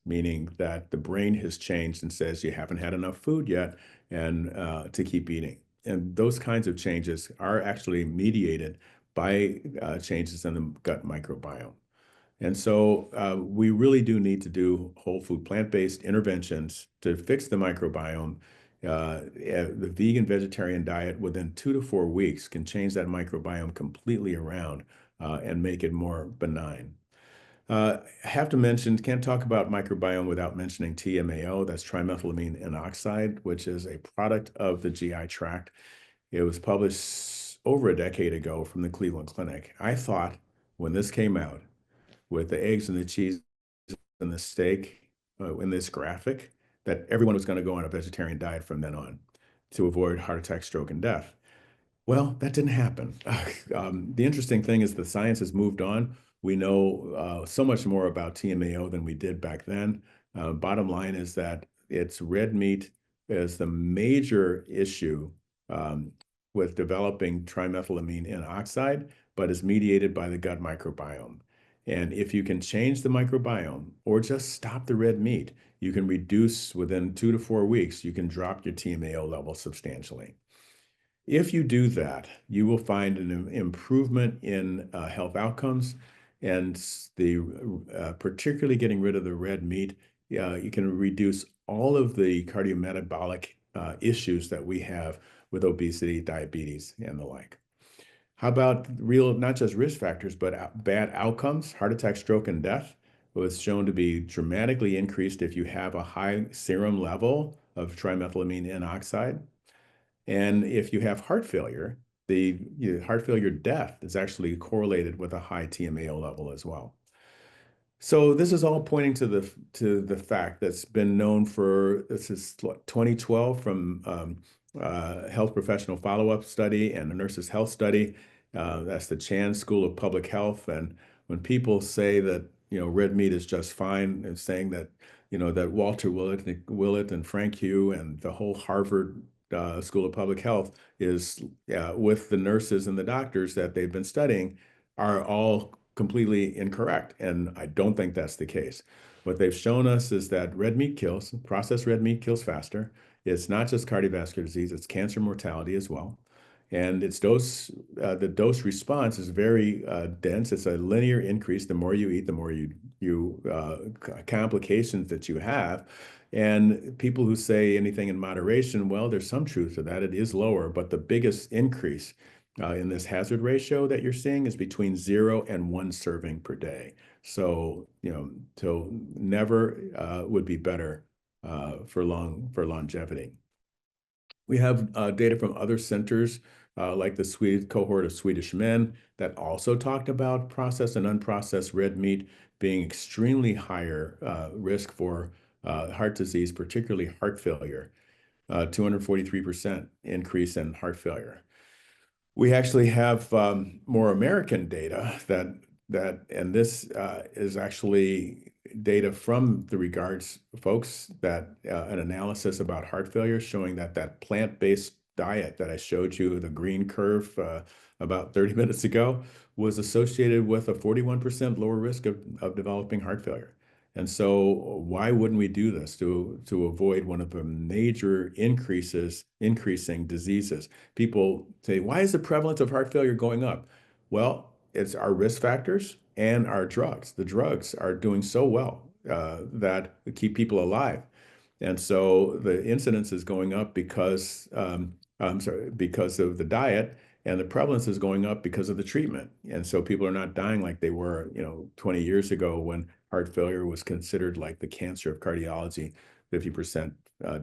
meaning that the brain has changed and says you haven't had enough food yet and to keep eating. And those kinds of changes are actually mediated by changes in the gut microbiome. And so we really do need to do whole food, plant-based interventions to fix the microbiome. The vegan vegetarian diet within 2 to 4 weeks can change that microbiome completely around and make it more benign. I have to mention, can't talk about microbiome without mentioning TMAO, that's trimethylamine N-oxide, which is a product of the GI tract. It was published over a decade ago from the Cleveland Clinic. I thought when this came out, with the eggs and the cheese and the steak in this graphic, that everyone was going to go on a vegetarian diet from then on to avoid heart attack, stroke, and death. Well, that didn't happen. The interesting thing is the science has moved on. We know so much more about TMAO than we did back then. Bottom line is that it's red meat is the major issue with developing trimethylamine N-oxide, but is mediated by the gut microbiome. And if you can change the microbiome or just stop the red meat, you can reduce within 2 to 4 weeks, you can drop your TMAO level substantially. If you do that, you will find an improvement in health outcomes, and particularly getting rid of the red meat, you can reduce all of the cardiometabolic issues that we have with obesity, diabetes, and the like. How about real, not just risk factors, but bad outcomes? Heart attack, stroke, and death was shown to be dramatically increased if you have a high serum level of trimethylamine N-oxide. And if you have heart failure, the heart failure death is actually correlated with a high TMAO level as well. So this is all pointing to the fact that's been known this is 2012 from health professional follow-up study and the Nurses Health Study. That's the Chan School of Public Health. And when people say that red meat is just fine, and saying that that Walter Willett and Frank Hugh and the whole Harvard School of Public Health is with the nurses and the doctors that they've been studying are all completely incorrect. And I don't think that's the case. What they've shown us is that red meat kills, processed red meat kills faster. It's not just cardiovascular disease, it's cancer mortality as well. And its the dose response is very dense. It's a linear increase. The more you eat, the more complications that you have. And people who say anything in moderation, well, there's some truth to that. It is lower, but the biggest increase in this hazard ratio that you're seeing is between 0 and 1 serving per day. So, so never would be better for longevity. We have data from other centers, like the Swedish cohort of Swedish men, that also talked about processed and unprocessed red meat being extremely higher risk for heart disease, particularly heart failure, 243% increase in heart failure. We actually have more American data and this is actually data from the Regards folks, that an analysis about heart failure showing that plant-based diet that I showed you, the green curve about 30 minutes ago, was associated with a 41% lower risk of developing heart failure. And so why wouldn't we do this to avoid one of the major increasing diseases? People say, why is the prevalence of heart failure going up? Well, it's our risk factors and our drugs. The drugs are doing so well that keep people alive. And so the incidence is going up because, because of the diet, and the prevalence is going up because of the treatment. And so people are not dying like they were, 20 years ago when heart failure was considered like the cancer of cardiology, 50%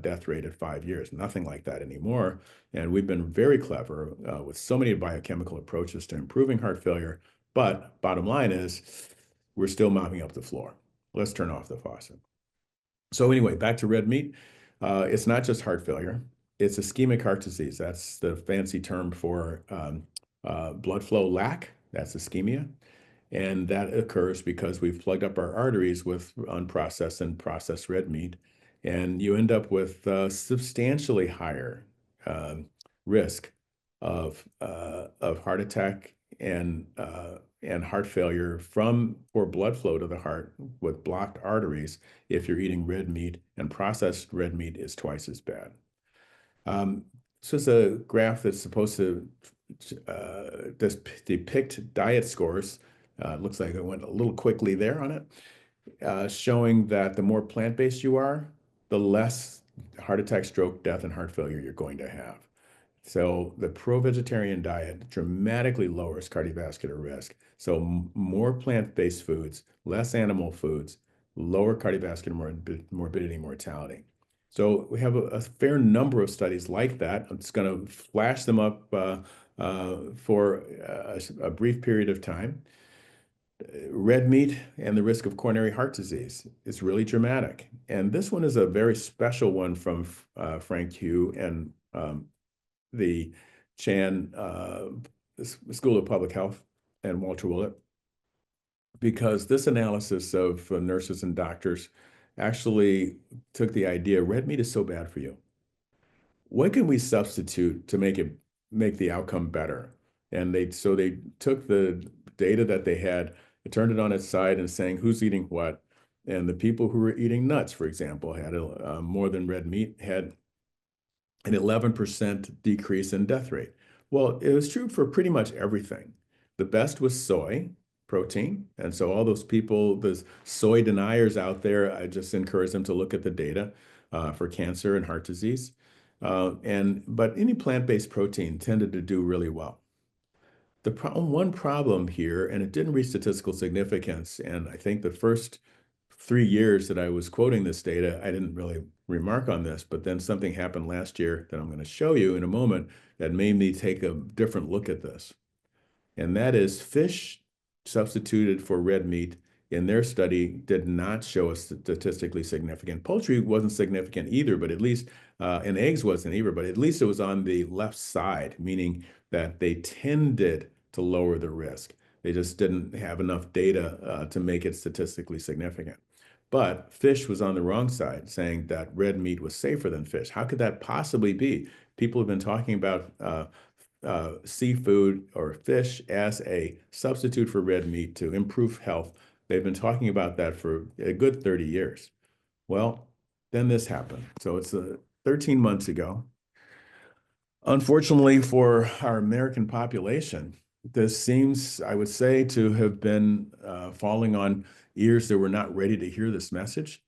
death rate at 5 years. Nothing like that anymore. And we've been very clever with so many biochemical approaches to improving heart failure. But bottom line is we're still mopping up the floor. Let's turn off the faucet. So anyway, back to red meat. It's not just heart failure. It's ischemic heart disease. That's the fancy term for blood flow lack. That's ischemia. And that occurs because we've plugged up our arteries with unprocessed and processed red meat. And you end up with substantially higher risk of heart attack and and heart failure from poor blood flow to the heart with blocked arteries if you're eating red meat, and processed red meat is twice as bad. Um, this is a graph that's supposed to depict diet scores. Looks like I went a little quickly there on it, showing that the more plant-based you are, the less heart attack, stroke, death, and heart failure you're going to have. So the pro-vegetarian diet dramatically lowers cardiovascular risk. So more plant-based foods, less animal foods, lower cardiovascular morbidity, mortality. So we have a fair number of studies like that. I'm just going to flash them up for a brief period of time. Red meat and the risk of coronary heart disease is really dramatic. And this one is a very special one from Frank Hugh and the Chan School of Public Health and Walter Willett, because this analysis of nurses and doctors actually took the idea, red meat is so bad for you. What can we substitute to make the outcome better? And they took the data that they had, turned it on its side and saying who's eating what. And the people who were eating nuts, for example, had more than red meat, had an 11% decrease in death rate. Well, it was true for pretty much everything. The best was soy protein. And so all those people, those soy deniers out there, I just encourage them to look at the data for cancer and heart disease. But any plant-based protein tended to do really well. One problem here, and it didn't reach statistical significance, and I think the first 3 years that I was quoting this data, I didn't really remark on this, but then something happened last year that I'm going to show you in a moment that made me take a different look at this. And that is fish substituted for red meat in their study did not show a statistically significant. Poultry wasn't significant either, but at least, and eggs wasn't either, but at least it was on the left side, meaning that they tended to lower the risk. They just didn't have enough data to make it statistically significant. But fish was on the wrong side, saying that red meat was safer than fish. How could that possibly be? People have been talking about seafood or fish as a substitute for red meat to improve health. They've been talking about that for a good 30 years. Well, then this happened. So it's 13 months ago. Unfortunately for our American population, this seems, I would say, to have been falling on ears that were not ready to hear this message.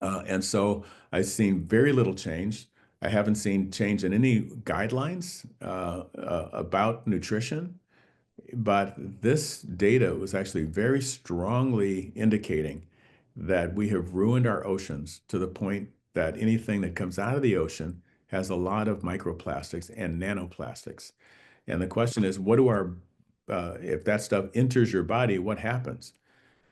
And so I've seen very little change. I haven't seen change in any guidelines about nutrition, but this data was actually very strongly indicating that we have ruined our oceans to the point that anything that comes out of the ocean has a lot of microplastics and nanoplastics. And the question is, if that stuff enters your body, what happens?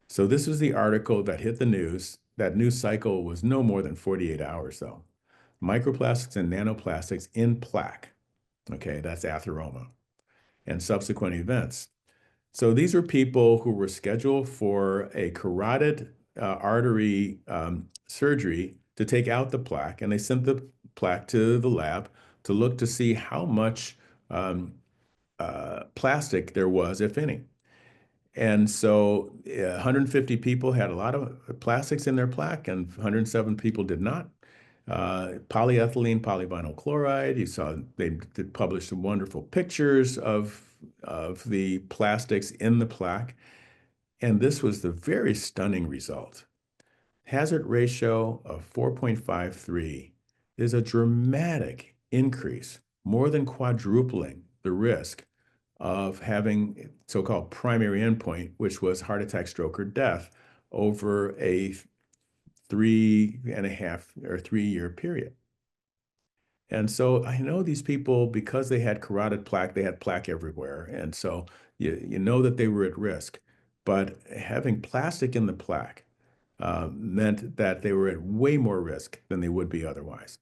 So this was the article that hit the news. That news cycle was no more than 48 hours, though. Microplastics and nanoplastics in plaque. Okay, that's atheroma and subsequent events. So these are people who were scheduled for a carotid artery surgery to take out the plaque, and they sent the plaque to the lab to look to see how much plastic there was, if any. And so 150 people had a lot of plastics in their plaque, and 107 people did not. Polyethylene, polyvinyl chloride. You saw they published some wonderful pictures of the plastics in the plaque. And this was the very stunning result. Hazard ratio of 4.53 is a dramatic increase, more than quadrupling the risk of having so-called primary endpoint, which was heart attack, stroke, or death over a 3.5 or 3 year period. And so I know these people, because they had carotid plaque, they had plaque everywhere. And so you know that they were at risk. But having plastic in the plaque meant that they were at way more risk than they would be otherwise.